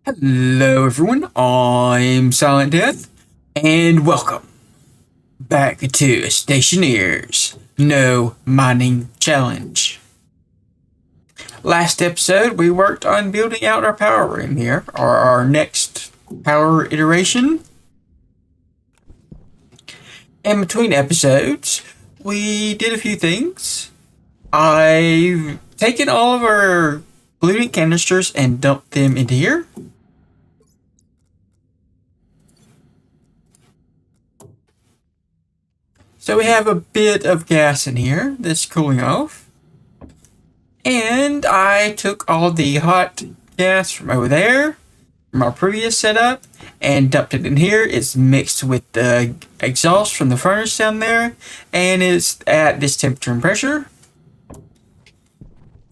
Hello everyone, I'm Silent Death, and welcome back to Stationeers No Mining Challenge. Last episode, we worked on building out our power room here, or our next power iteration. In between episodes, we did a few things. I've taken all of our pollutant canisters and dumped them into here. So we have a bit of gas in here that's cooling off. And I took all the hot gas from over there, from our previous setup, and dumped it in here. It's mixed with the exhaust from the furnace down there, and it's at this temperature and pressure.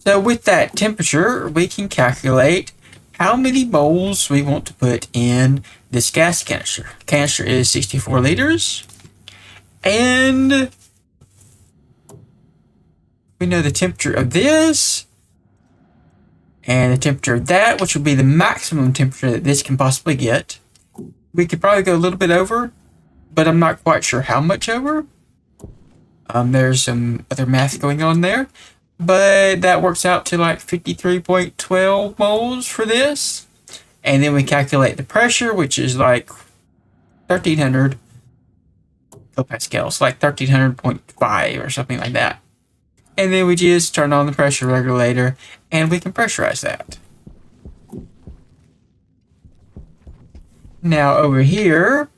So with that temperature, we can calculate how many moles we want to put in this gas canister. The canister is 64 liters. And we know the temperature of this and the temperature of that, which would be the maximum temperature that this can possibly get. We could probably go a little bit over, but I'm not quite sure how much over. There's some other math going on there, but that works out to like 53.12 moles for this. And then we calculate the pressure, which is like 1300 kilopascals, like 1300.5 or something like that. And then we just turn on the pressure regulator and we can pressurize that. Now over here,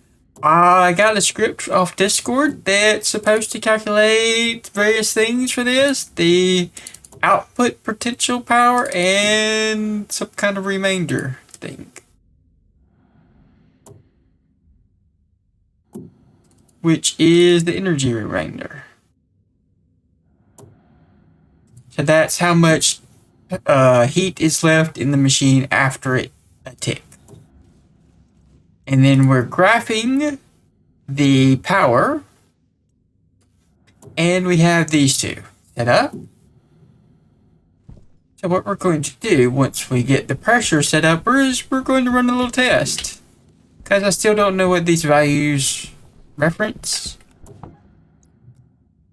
I got a script off Discord that's supposed to calculate various things for this. The output potential power and some kind of remainder thing, which is the energy remainder. So that's how much heat is left in the machine after it tick. And then we're graphing the power, and we have these two set up. So what we're going to do once we get the pressure set up is we're going to run a little test, because I still don't know what these values reference,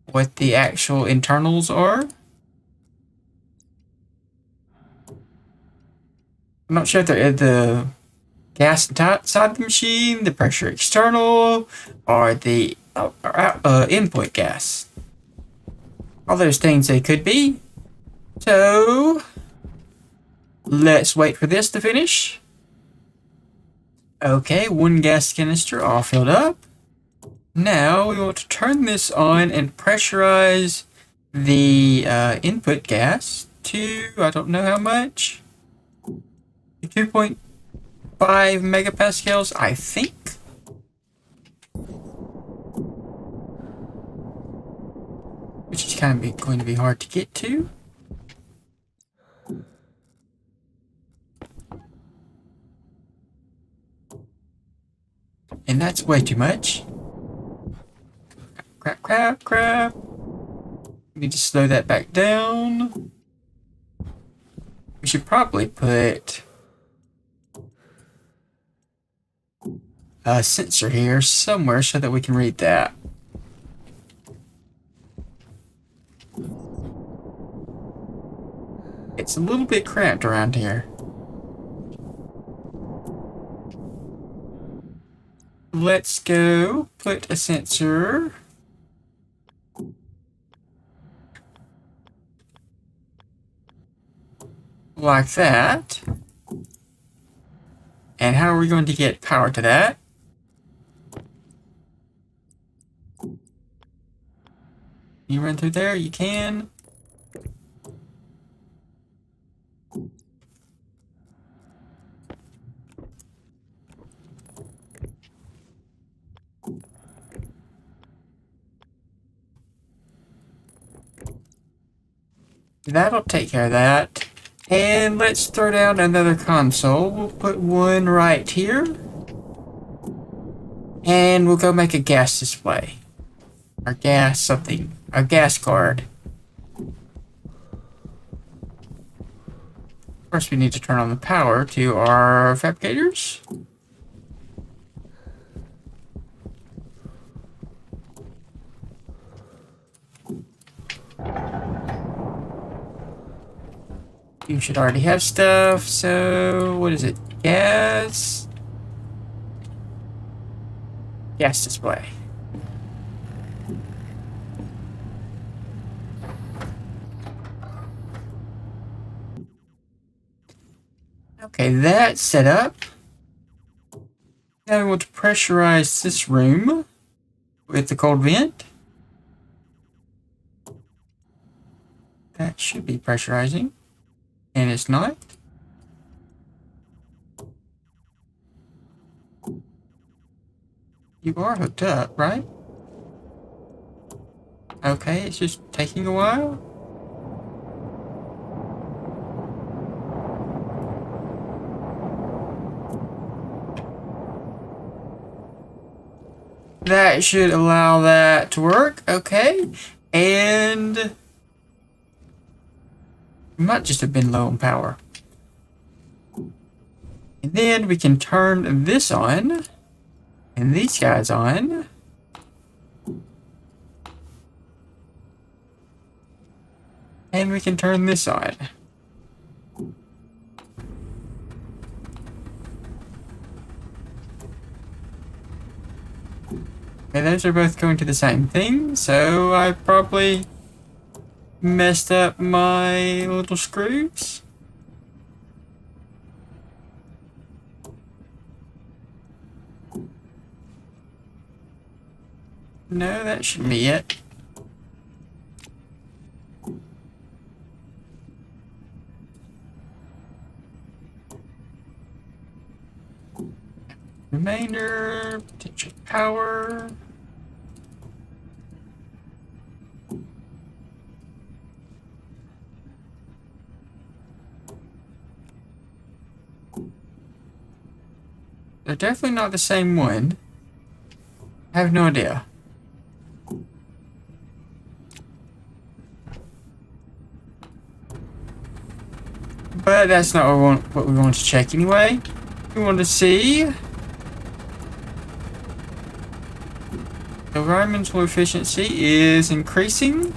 what the actual internals are. I'm not sure if they're the gas inside the machine, the pressure external, or the input gas. All those things they could be. So let's wait for this to finish. Okay, one gas canister all filled up. Now we want to turn this on and pressurize the input gas to, I don't know how much, 2.5 megapascals, I think. Which is kind of going to be hard to get to. And that's way too much. Crap. We need to slow that back down. We should probably put a sensor here somewhere so that we can read that. It's a little bit cramped around here. Let's go put a sensor like that. And how are we going to get power to that? You run through there, you can. That'll take care of that. And let's throw down another console. We'll put one right here. And we'll go make a gas display. Or gas something. A gas card. First, we need to turn on the power to our fabricators. You should already have stuff, so what is it? Gas? Gas display. Okay, that's set up. Now we want to pressurize this room with the cold vent. That should be pressurizing. And it's not. You are hooked up, right? Okay, it's just taking a while. That should allow that to work. Okay. And we might just have been low on power. And then we can turn this on. And these guys on. And we can turn this on. Okay, those are both going to the same thing, so I probably messed up my little screws. No, that shouldn't be it. Remainder, potential power. They're definitely not the same one. I have no idea. But that's not what we want to check anyway. We want to see the environmental efficiency is increasing.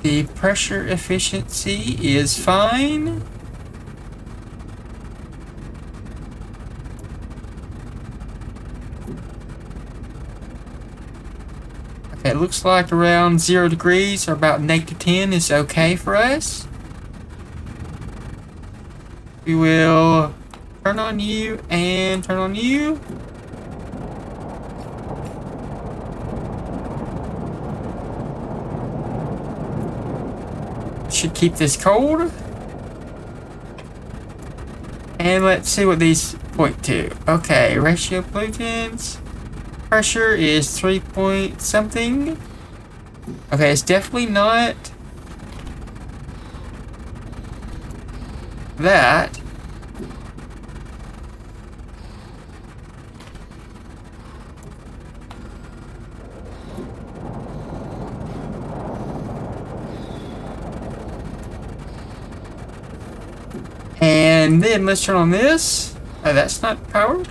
The pressure efficiency is fine. Okay, it looks like around 0 degrees or about -10 is okay for us. We will turn on you and turn on you. Should keep this cold. And let's see what these point to. Okay, ratio pollutants. Pressure is 3 point something. Okay, it's definitely not that. And then let's turn on this. Oh, that's not powered.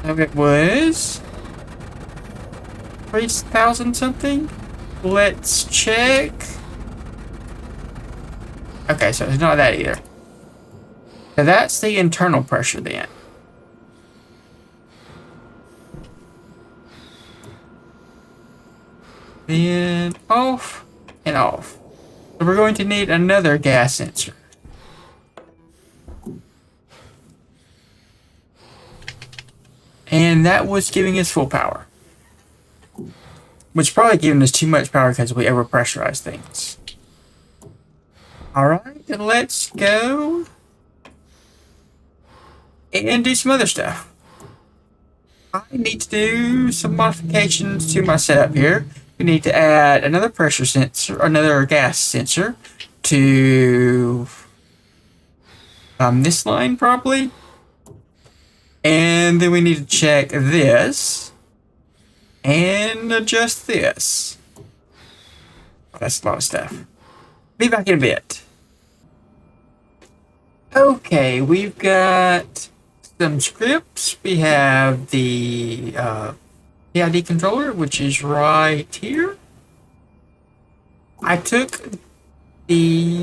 It was 3,000 something. Let's check. Okay, so it's not that either. So that's the internal pressure then. Then off and off. So we're going to need another gas sensor. And that was giving us full power. Which is probably giving us too much power because we overpressurize things. Alright, then let's go and do some other stuff. I need to do some modifications to my setup here. We need to add another pressure sensor, another gas sensor to this line probably. And then we need to check this and adjust this. Oh, that's a lot of stuff. Be back in a bit. Okay, we've got some scripts. We have the PID controller, which is right here. I took the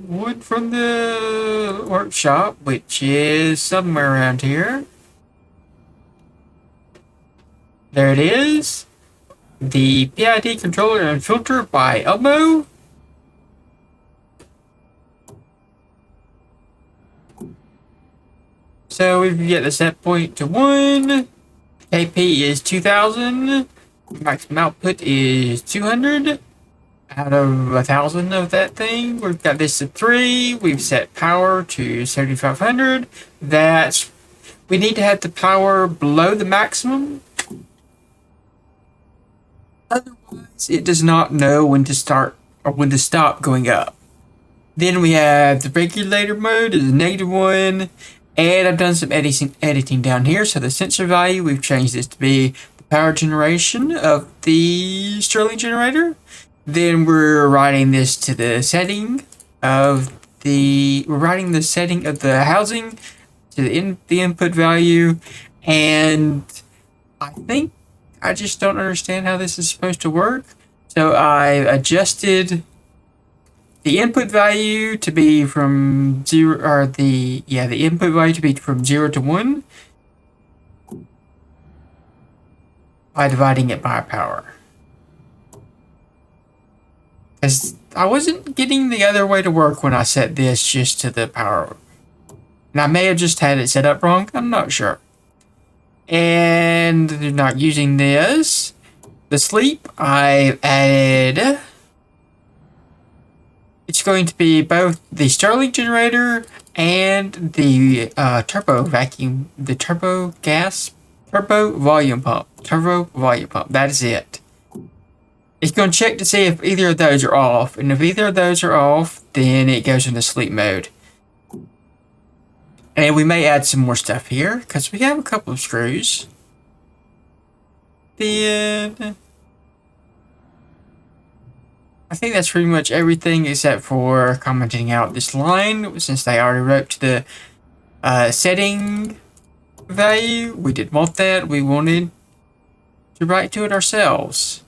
wood from the workshop, which is somewhere around here. There it is. The PID controller and filter by Elmo. So if you get the set point to 1, KP is 2000, maximum output is 200 out of 1000 of that thing. We've got this to 3, we've set power to 7500. We need to have the power below the maximum. Otherwise, it does not know when to start or when to stop going up. Then we have the regulator mode is -1. And I've done some editing down here. So the sensor value, we've changed this to be the power generation of the Stirling generator. Then we're writing this to the setting of the housing to the input value. And I think I just don't understand how this is supposed to work. So I adjusted the input value to be from 0, or the input value to be from 0 to 1 by dividing it by power. Because I wasn't getting the other way to work when I set this just to the power. And I may have just had it set up wrong, I'm not sure. And they're not using this. The sleep, I've added. It's going to be both the Stirling generator and the turbo volume pump. That is it. It's going to check to see if either of those are off. And if either of those are off, then it goes into sleep mode. And we may add some more stuff here because we have a couple of screws. Then I think that's pretty much everything except for commenting out this line, since they already wrote to the setting value. We didn't want that. We wanted to write to it ourselves,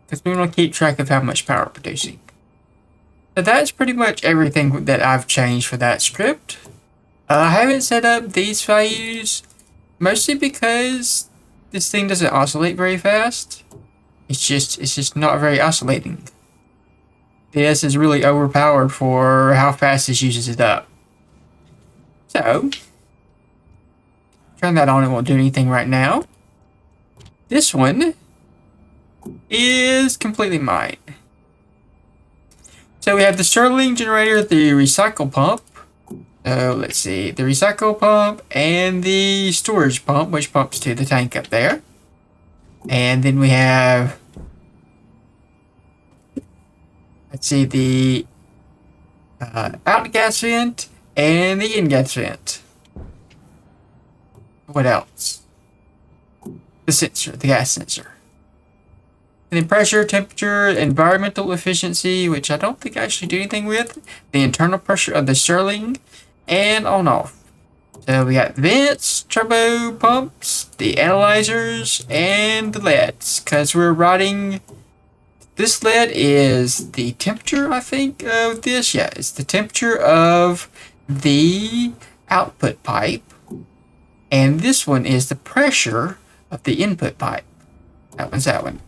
because we want to keep track of how much power we're producing. So that's pretty much everything that I've changed for that script. I haven't set up these values, mostly because this thing doesn't oscillate very fast. It's just not very oscillating. This is really overpowered for how fast this uses it up. So, turn that on, it won't do anything right now. This one is completely mine. So we have the Stirling generator, the recycle pump. So let's see, the recycle pump and the storage pump, which pumps to the tank up there. And then we have, let's see, the out gas vent and the in gas vent. What else? The sensor, the gas sensor. And then pressure, temperature, environmental efficiency, which I don't think I actually do anything with. The internal pressure of the Stirling, and on off. So we got vents, turbo pumps, the analyzers, and the LEDs. Because we're writing, this LED is the temperature, I think, of this. Yeah, it's the temperature of the output pipe. And this one is the pressure of the input pipe. That one's that one.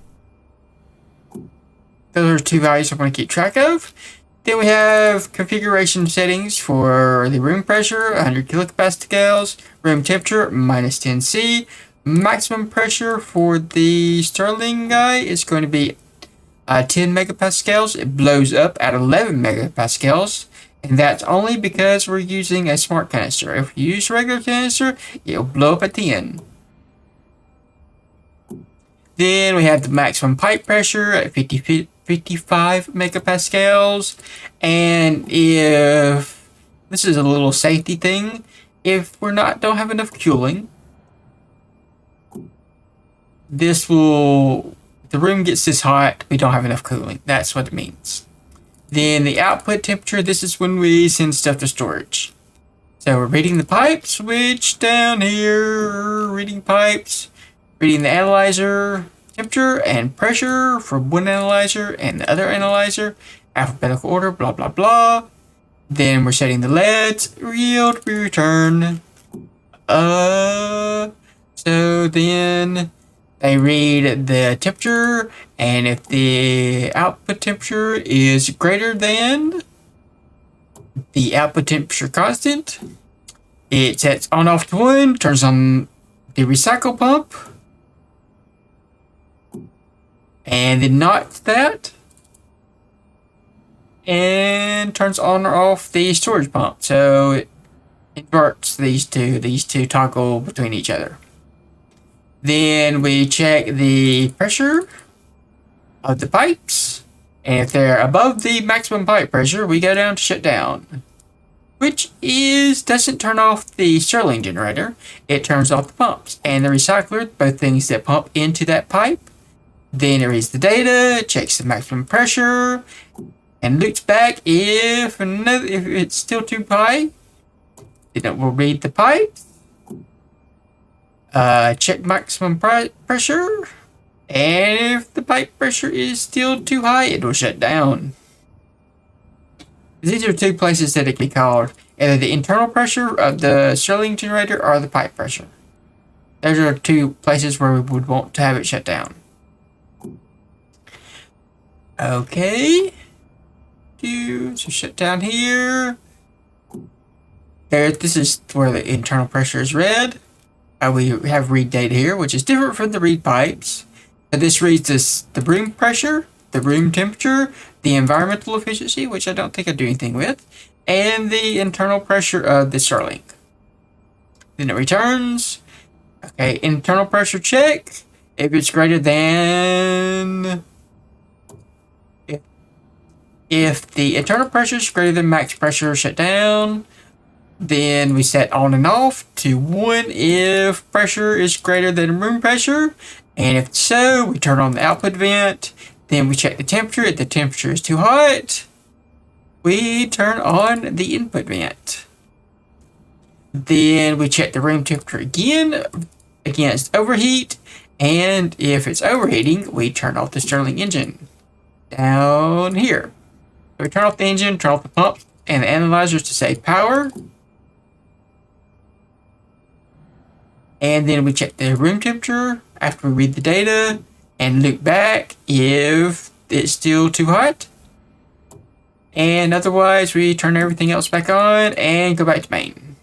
Those are two values I'm going to keep track of. Then we have configuration settings for the room pressure, 100 kilopascals, room temperature, -10°C. Maximum pressure for the Stirling guy is going to be 10 megapascals. It blows up at 11 megapascals. And that's only because we're using a smart canister. If you use a regular canister, it'll blow up at the end. Then we have the maximum pipe pressure at 50 55 megapascals. And if this is a little safety thing, if don't have enough cooling, the room gets this hot, we don't have enough cooling. That's what it means. Then the output temperature, this is when we send stuff to storage. So we're reading the pipe switch down here, reading pipes, reading the analyzer temperature and pressure from one analyzer and the other analyzer, alphabetical order, blah, blah, blah. Then we're setting the LEDs, yield, we return. So then they read the temperature, and if the output temperature is greater than the output temperature constant, it sets on off to 1, turns on the recycle pump, and then nots that, and turns on or off the storage pump. So it inverts these two toggle between each other. Then we check the pressure of the pipes, and if they're above the maximum pipe pressure, we go down to shut down, which doesn't turn off the Stirling generator. It turns off the pumps and the recycler, both things that pump into that pipe. Then it reads the data, checks the maximum pressure, and loops back if it's still too high. Then it will read the pipes, check maximum pressure, and if the pipe pressure is still too high, it will shut down. These are two places that it can be called, either the internal pressure of the Stirling generator or the pipe pressure. Those are two places where we would want to have it shut down. Okay. So shut down here. There, this is where the internal pressure is read. We have read data here, which is different from the read pipes. So this reads the room pressure, the room temperature, the environmental efficiency, which I don't think I do anything with, and the internal pressure of the Stirling. Then it returns. Okay, internal pressure check. If it's greater than... If the internal pressure is greater than max pressure, shut down. Then we set on and off to 1 if pressure is greater than room pressure. And if so, we turn on the output vent. Then we check the temperature. If the temperature is too hot, we turn on the input vent. Then we check the room temperature again against overheat. And if it's overheating, we turn off the Stirling engine down here. So we turn off the engine, turn off the pump and the analyzers to save power. And then we check the room temperature after we read the data and loop back if it's still too hot. And otherwise, we turn everything else back on and go back to main.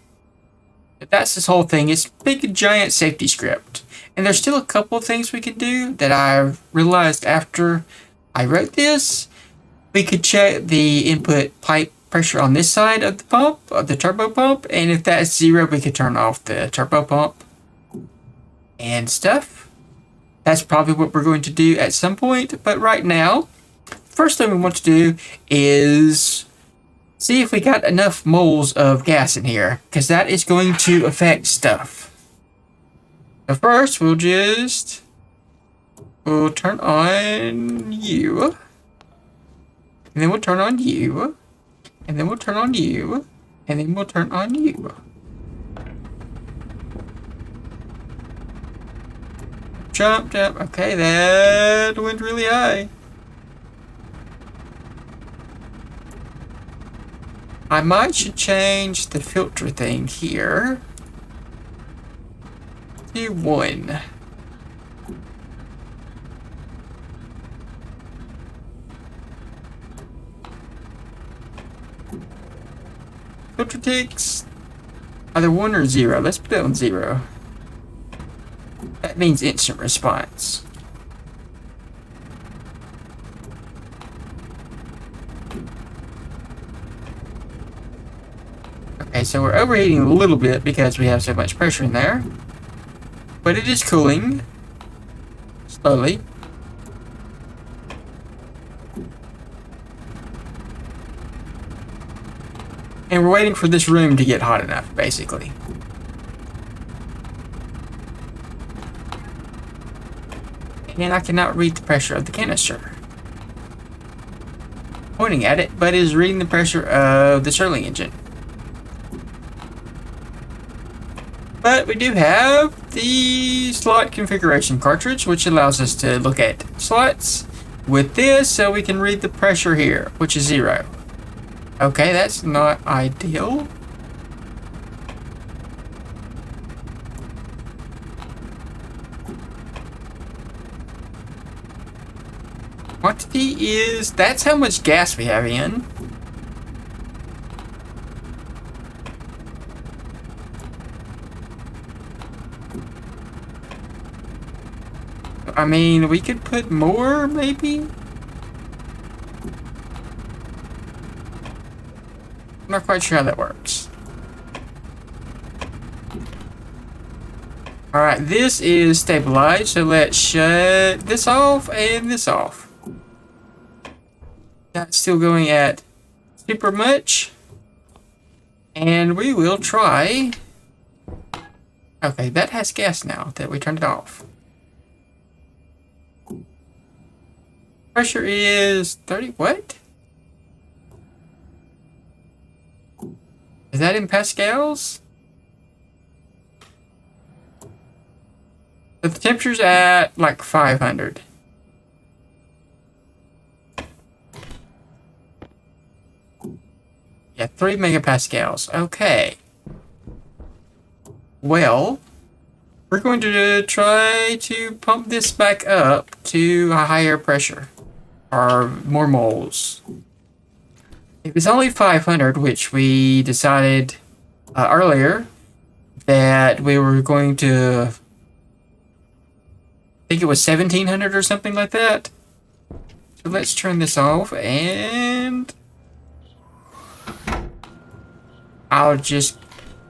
But that's this whole thing. It's a big, giant safety script. And there's still a couple of things we can do that I realized after I wrote this. We could check the input pipe pressure on this side of the pump, of the turbo pump. And if that's 0, we could turn off the turbo pump and stuff. That's probably what we're going to do at some point. But right now, first thing we want to do is see if we got enough moles of gas in here, because that is going to affect stuff. So first, we'll turn on you, and then we'll turn on you, and then we'll turn on you, and then we'll turn on you. Jump, jump. Okay, that went really high. I might should change the filter thing here to 1. Filter ticks either 1 or 0. Let's put it on 0. That means instant response. Okay, so we're overheating a little bit because we have so much pressure in there. But it is cooling slowly. And we're waiting for this room to get hot enough, basically. And I cannot read the pressure of the canister. Pointing at it, but it is reading the pressure of the Stirling engine. But we do have the slot configuration cartridge, which allows us to look at slots with this, so we can read the pressure here, which is 0. Okay, that's not ideal. Quantity is, that's how much gas we have in. I mean, we could put more, maybe? I'm not quite sure how that works. Alright, this is stabilized, so let's shut this off and this off. That's still going at super much. And we will try. Okay, that has gas now that we turned it off. Pressure is 30. What? Is that in pascals? But the temperature's at like 500. Yeah, 3 megapascals. Okay. Well, we're going to try to pump this back up to a higher pressure. Or more moles. It was only 500, which we decided earlier that we were going to... I think it was 1700 or something like that. So let's turn this off and... I'll just...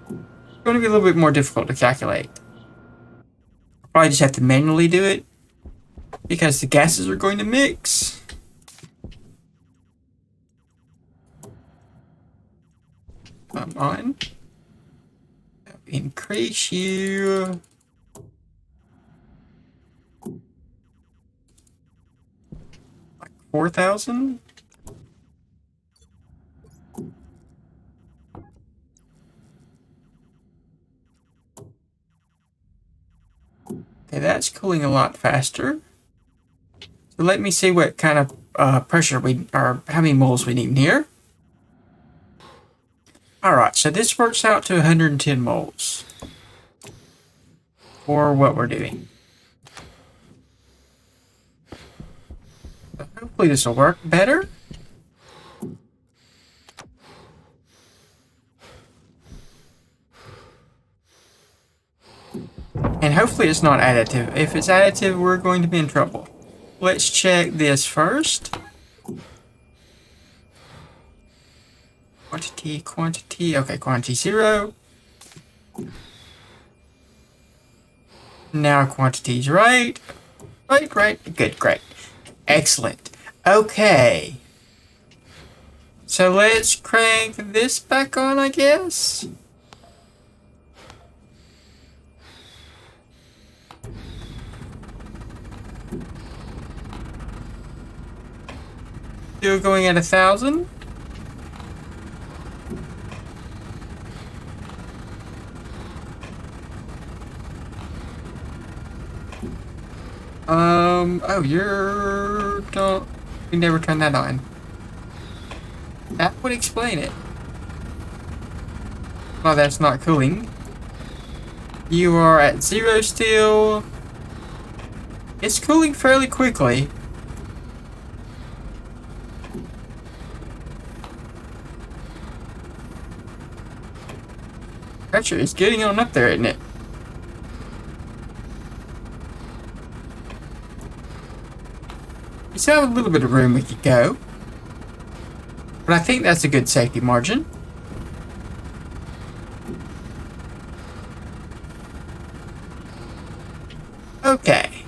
It's going to be a little bit more difficult to calculate. I'll probably just have to manually do it because the gases are going to mix. Come on. Increase you. Like 4,000? Okay, that's cooling a lot faster. So let me see what kind of pressure or how many moles we need in here. Alright, so this works out to 110 moles for what we're doing. So hopefully this will work better. And hopefully it's not additive. If it's additive, we're going to be in trouble. Let's check this first. Quantity. Okay, quantity 0. Now quantity's right. Right. Good, great. Excellent. Okay. So let's crank this back on, I guess. Still going at 1,000. Oh, we never turned that on. That would explain it. Oh, that's not cooling. You are at 0 still. It's cooling fairly quickly. Pressure is getting on up there, isn't it? We still have a little bit of room we could go. But I think that's a good safety margin. Okay.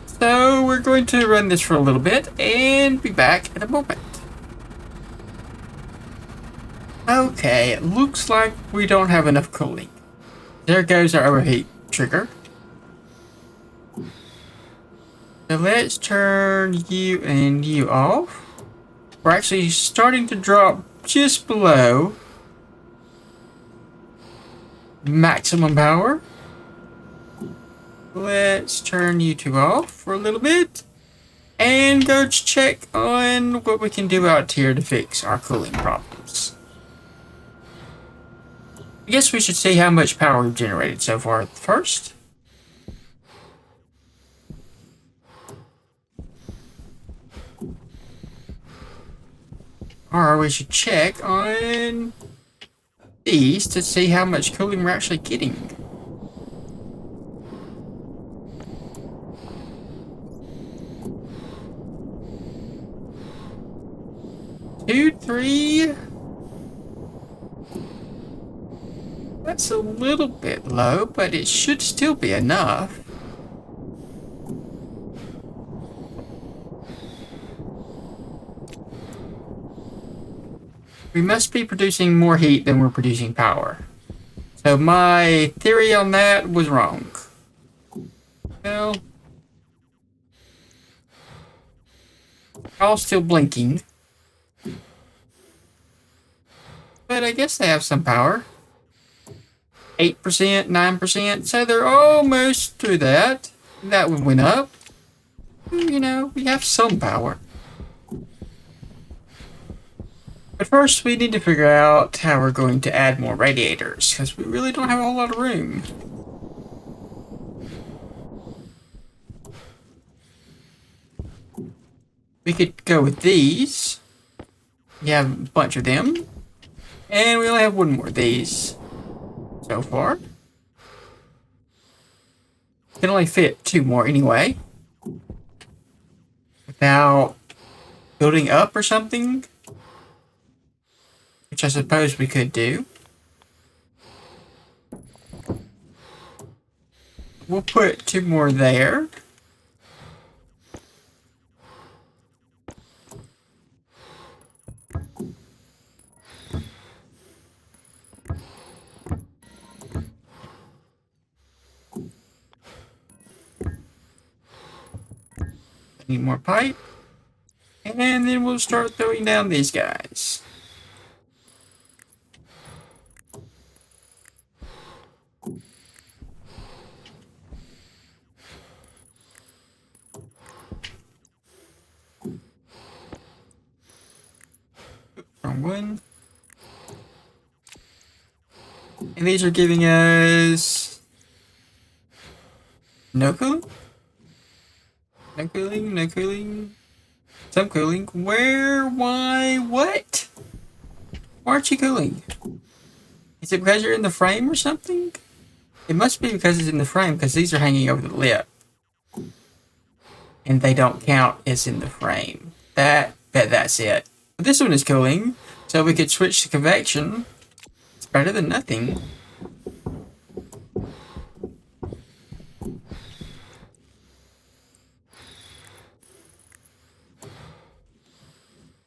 So we're going to run this for a little bit and be back in a moment. Okay, it looks like we don't have enough cooling. There goes our overheat trigger. So let's turn you and you off. We're actually starting to drop just below maximum power. Let's turn you two off for a little bit and go check on what we can do out here to fix our cooling problems. I guess we should see how much power we've generated so far first. Or we should check on these to see how much cooling we're actually getting. Two, three. That's a little bit low, but it should still be enough. We must be producing more heat than we're producing power. So my theory on that was wrong. Well, all still blinking. But I guess they have some power. 8%, 9%, so they're almost through that. That one went up. You know, we have some power. But first, we need to figure out how we're going to add more radiators, because we really don't have a whole lot of room. We could go with these. We have a bunch of them. And we only have one more of these so far. Can only fit two more anyway. Without building up or something. Which I suppose we could do. We'll put two more there. Need more pipe. And then we'll start throwing down these guys. Wrong one. And these are giving us no cooling? No cooling, no cooling. Some cooling. Where? Why? What? Why aren't you cooling? Is it because you're in the frame or something? It must be because it's in the frame, because these are hanging over the lip. And they don't count as in the frame. That's it. But this one is cooling, so we could switch to convection. It's better than nothing.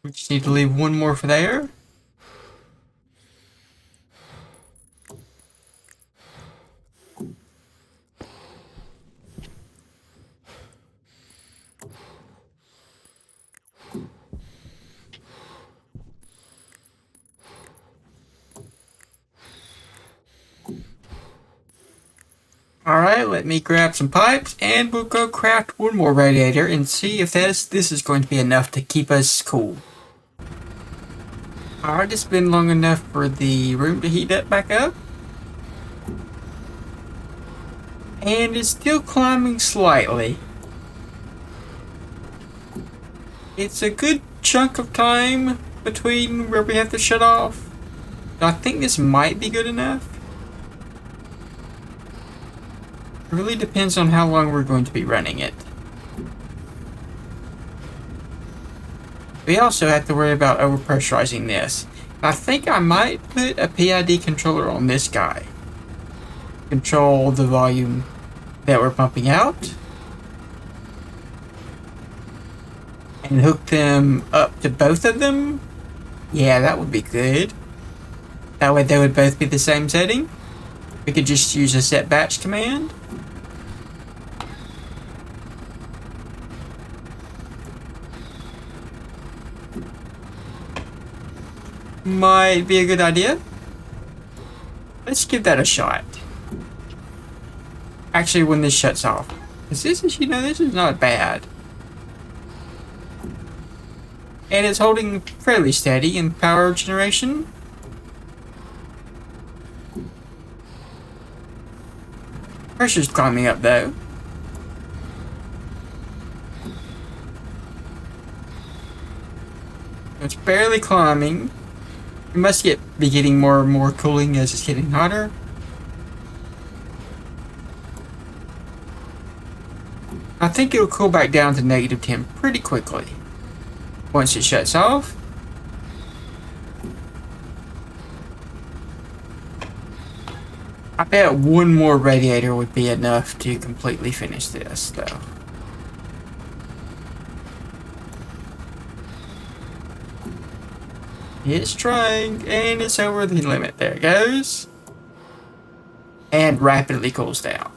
We just need to leave one more for there. Alright, let me grab some pipes and we'll go craft one more radiator and see if this is going to be enough to keep us cool. Alright, it's been long enough for the room to heat up back up. And it's still climbing slightly. It's a good chunk of time between where we have to shut off. I think this might be good enough. It really depends on how long we're going to be running it. We also have to worry about overpressurizing this. I think I might put a PID controller on this guy. Control the volume that we're pumping out. And hook them up to both of them. Yeah, that would be good. That way they would both be the same setting. We could just use a set batch command. Might be a good idea. Let's give that a shot. Actually, when this shuts off. Because this is, this is not bad. And it's holding fairly steady in power generation. Pressure's climbing up though. It's barely climbing. It must be getting more and more cooling as it's getting hotter. I think it'll cool back down to -10 pretty quickly once it shuts off. I bet one more radiator would be enough to completely finish this, though. It's trying, and it's over the limit. There it goes. And rapidly cools down.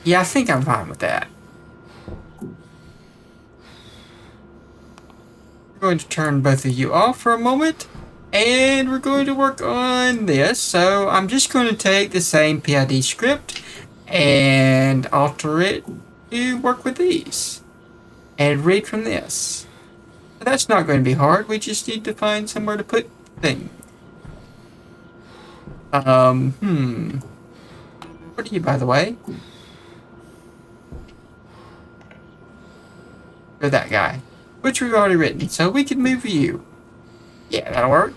Yeah, I think I'm fine with that. We're going to turn both of you off for a moment. And we're going to work on this. So I'm just going to take the same PID script and alter it to work with these. And read from this. That's not going to be hard. We just need to find somewhere to put things. What are you, by the way? Or that guy. Which we've already written, so we can move you. Yeah, that'll work.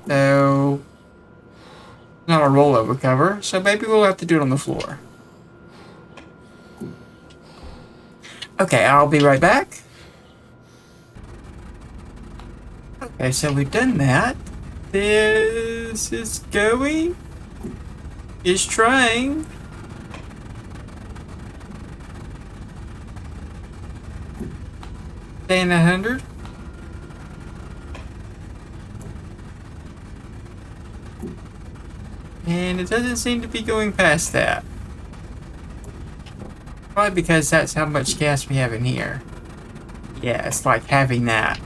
So, not a rollover cover, so maybe we'll have to do it on the floor. Okay, I'll be right back. Okay, so we've done that. This is going. Is trying. Staying 100. And it doesn't seem to be going past that. Probably because that's how much gas we have in here. Yeah, it's like having that.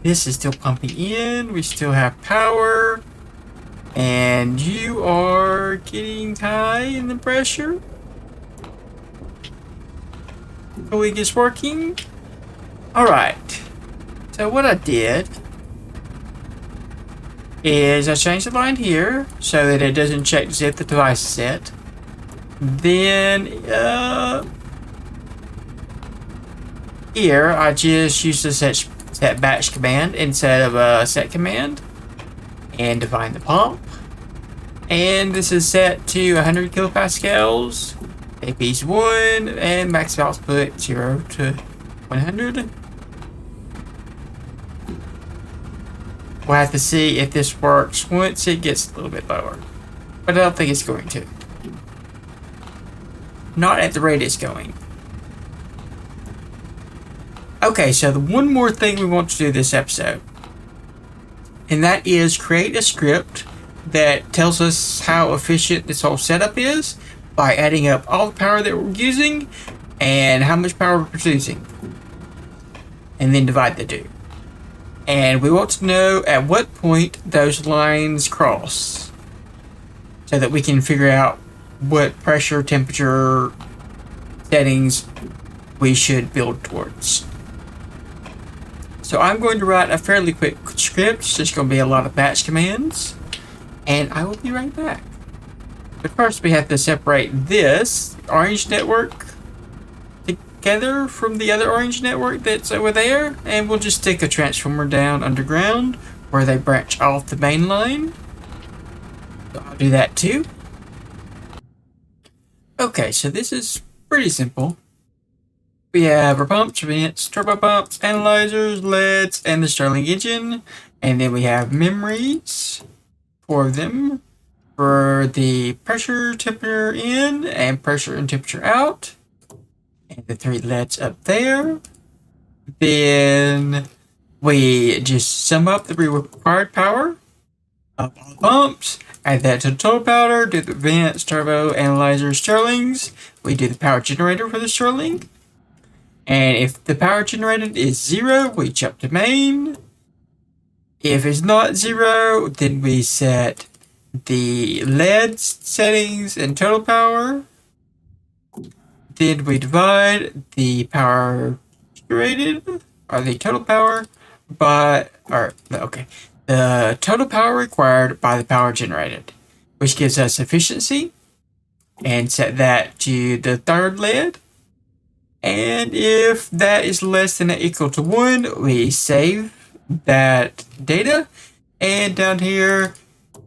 This is still pumping in. We still have power. And you are getting high in the pressure. Cooling is working. Alright. So what I did is I changed the line here so that it doesn't check to see if the device is set. Then here I just used the set batch command instead of a set command and define the pump. And this is set to 100 kilopascals. AP's 1 and max output 0 to 100. We'll have to see if this works once it gets a little bit lower. But I don't think it's going to. Not at the rate it's going. Okay, so the one more thing we want to do this episode. And that is create a script that tells us how efficient this whole setup is by adding up all the power that we're using and how much power we're producing. And then divide the two. And we want to know at what point those lines cross so that we can figure out what pressure, temperature settings we should build towards. So I'm going to write a fairly quick script. It's just going to be a lot of batch commands. And I will be right back. But first we have to separate this orange network together from the other orange network that's over there, and we'll just stick a transformer down underground where they branch off the main line. So I'll do that too. Okay, so this is pretty simple. We have our pumps, vents, turbo pumps, analyzers, LEDs, and the Stirling engine. And then we have memories, 4 of them. for the pressure, temperature in, and pressure and temperature out. And the 3 LEDs up there. Then we just sum up the required power of all the pumps, add that to the total power, do the vents, turbo, analyzer, Stirlings. We do the power generator for the Stirling. And if the power generated is 0, we jump to main. If it's not 0, then we set the LED settings and total power. Then we divide the power generated, or the total power, the total power required by the power generated, which gives us efficiency, and set that to the 3rd LED. And if that is less than or equal to 1, we save that data. And down here,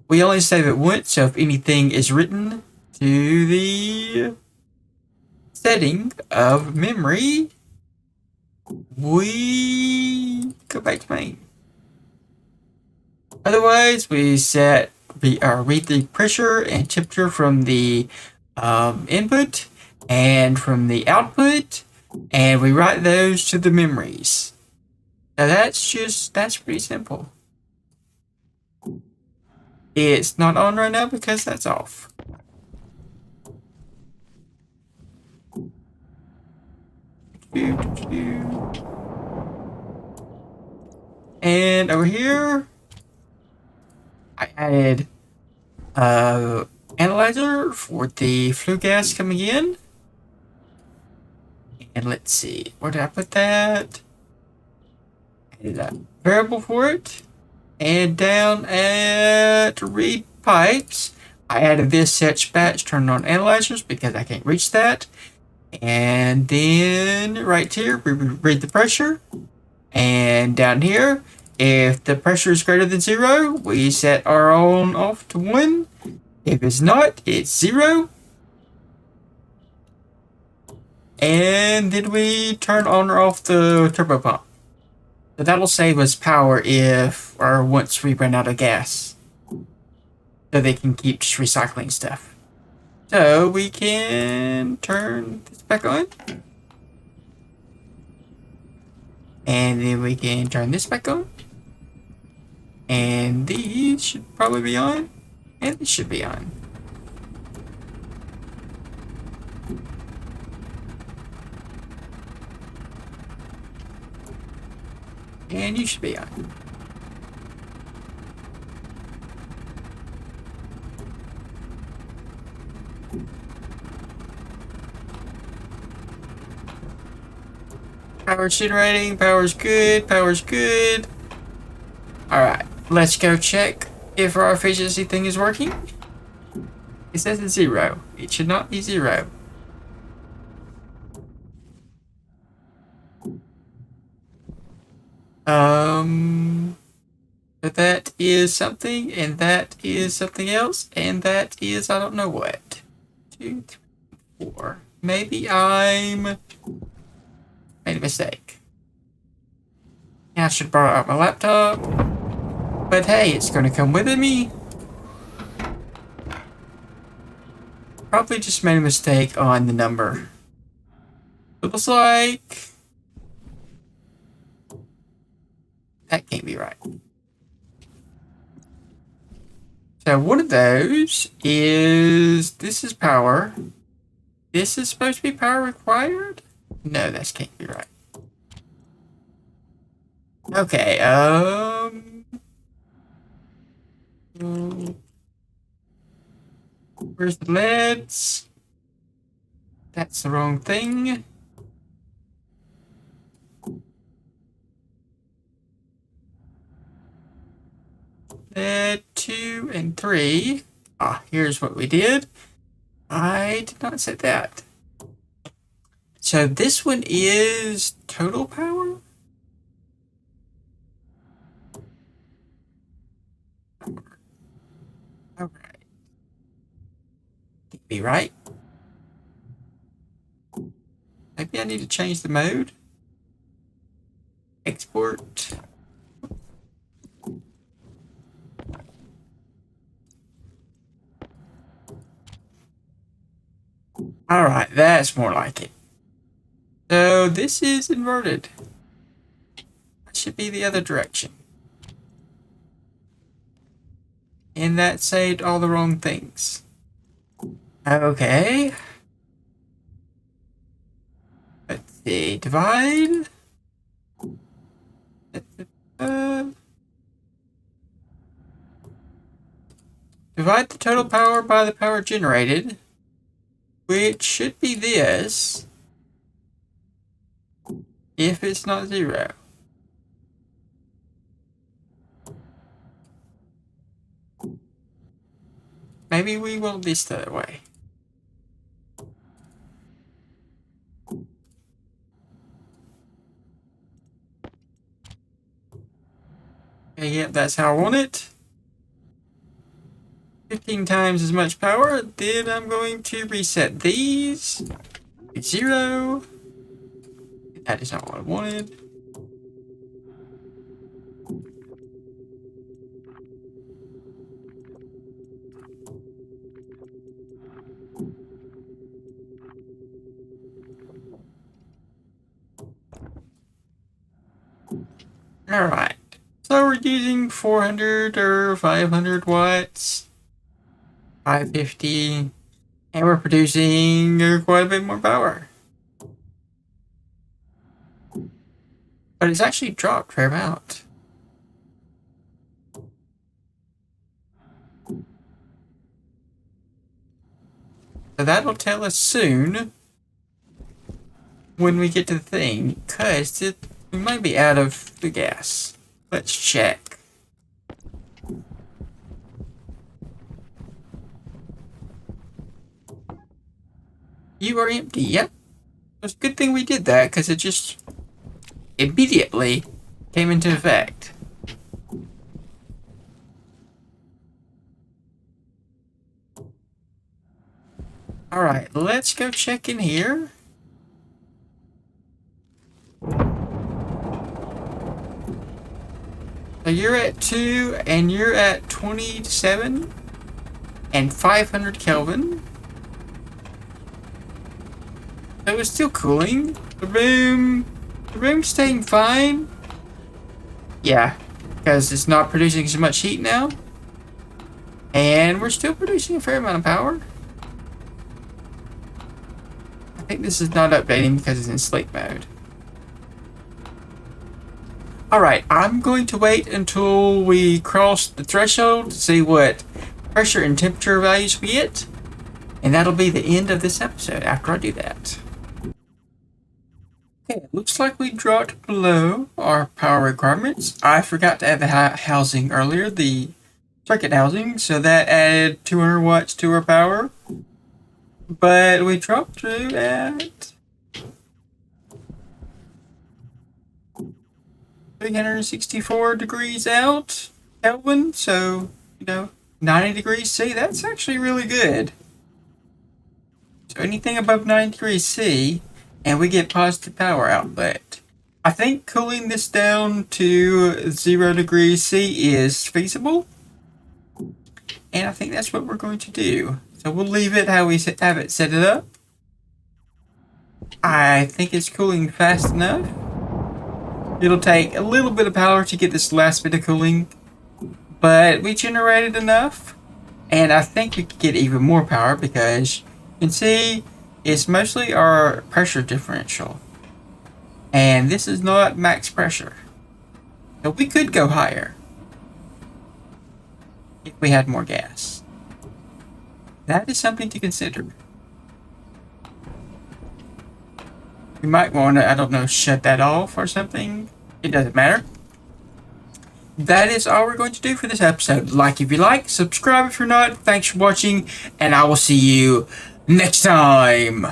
we only save it once, so if anything is written to the setting of memory, we go back to main. Otherwise, we read the pressure and temperature from the input and from the output, and we write those to the memories. Now that's pretty simple. It's not on right now because that's off. And over here, I added analyzer for the flue gas coming in. And let's see, where did I put that? I added a variable for it. And down at read pipes, I added this set batch turned on analyzers because I can't reach that. And then right here, we read the pressure. And down here, if the pressure is greater than 0, we set our on off to 1. If it's not, it's 0. And then we turn on or off the turbo pump. So that'll save us power once we run out of gas. So they can keep just recycling stuff. So we can turn this back on. And then we can turn this back on. And these should probably be on. And this should be on. And you should be on. Power generating, power's good, power's good. Alright, let's go check if our efficiency thing is working. It says it's 0. It should not be 0. But that is something, and that is something else, and that is I don't know what. 2, 3, 4. Maybe I'm made a mistake. I should borrow out my laptop. But hey, it's gonna come with me. Probably just made a mistake on the number. It looks like that can't be right. So one of those is, this is power. This is supposed to be power required? No, that can't be right. Okay, where's the LEDs? That's the wrong thing. LED 2 and 3. Ah, here's what we did. I did not set that. So this one is total power? Alright. Be right. Maybe I need to change the mode. Export. Alright, that's more like it. So this is inverted. That should be the other direction. And that saved all the wrong things. Okay. Let's see. Divide. Divide the total power by the power generated, which should be this, if it's not 0. Maybe we want this the other way. Okay, yep, that's how I want it. 15 times as much power. Then I'm going to reset these to 0. That is not what I wanted. Alright. So we're using 400 or 500 watts. 550. And we're producing quite a bit more power. But it's actually dropped a fair amount. So that'll tell us soon when we get to the thing, because we might be out of the gas. Let's check. You are empty. Yep. It's a good thing we did that, because it just immediately came into effect. Alright, let's go check in here. So you're at 2 and you're at 27 and 500 Kelvin. So it's still cooling. The room's staying fine. Yeah, because it's not producing as much heat now. And we're still producing a fair amount of power. I think this is not updating because it's in sleep mode. Alright, I'm going to wait until we cross the threshold to see what pressure and temperature values we get. And that'll be the end of this episode after I do that. Okay, it looks like we dropped below our power requirements. I forgot to add the housing earlier, the circuit housing, so that added 200 watts to our power. But we dropped through at 364 degrees out, Kelvin, so, 90 degrees C, that's actually really good. So anything above 90 degrees C, and we get positive power output. I think cooling this down to 0 degrees C is feasible. And I think that's what we're going to do. So we'll leave it how we have it set it up. I think it's cooling fast enough. It'll take a little bit of power to get this last bit of cooling, but we generated enough. And I think we could get even more power because you can see it's mostly our pressure differential. And this is not max pressure. So we could go higher if we had more gas. That is something to consider. We might want to, I don't know, shut that off or something. It doesn't matter. That is all we're going to do for this episode. Like if you like, subscribe if you're not. Thanks for watching, and I will see you next time.